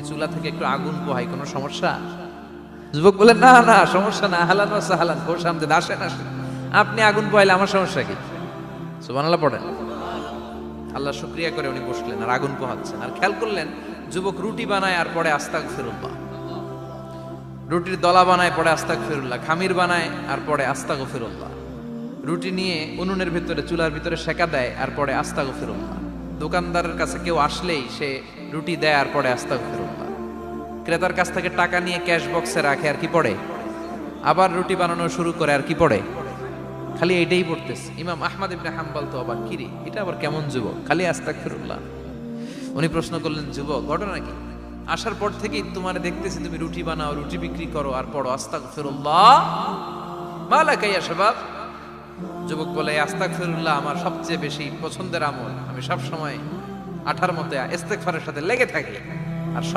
চুলা থেকে একটু আগুন পোহাই, কোনো সমস্যা? যুবক বলে, না না সমস্যা না, হালান ওয়া সাহালান, বসে আমদের আসেন আসেন, আপনি আগুন পোহাইলে আমার সমস্যা কি? সুবহানাল্লাহ পড়েন। আল্লাহ শুকরিয়া করে উনি বসলেন আর আগুন পোহাচ্ছেন, আর খেয়াল করলেন যুবক রুটি বানায় আর পরে আস্তাগফিরুল্লাহ, রুটির দলা বানায় পরে আস্তাগফিরুল্লাহ, খামির বানায় আর পরে আস্তাগফিরুল্লাহ, রুটি নিয়ে উনুনের ভিতরে চুলার ভিতরে সেকা দেয় আর পরে আস্তাগফিরুল্লাহ, দোকানদারের কাছে কেউ আসলেই সে রুটি দেয় আর পরে আস্তাগফিরুল্লাহ, ক্রেতার কাছ থেকে টাকা নিয়ে ক্যাশ বক্সে রাখে আর কি পড়ে, আবার রুটি বানানো শুরু করে আর কি পড়ে, খালি এইটাই পড়তেছে। ইমাম আহমদ ইবনে হাম্বল তো অবাক, কিরে এটা আবার কেমন যুবক, খালি আস্তাগফিরুল্লাহ। উনি প্রশ্ন করলেন, যুবক ঘটনা কি? আসার পর থেকেই তোমার দেখতেছি তুমি রুটি বানাও, রুটি বিক্রি করো আর পড়ো আস্তাগফিরুল্লাহ, মালাকা ইয়া শাবাব। যুবক বলে, আস্তাগফিরুল্লাহ আমার সবচেয়ে বেশি পছন্দের আমল, আমি সব সময় আঠার মতো ইস্তেগফারের সাথে লেগে থাকি আর সব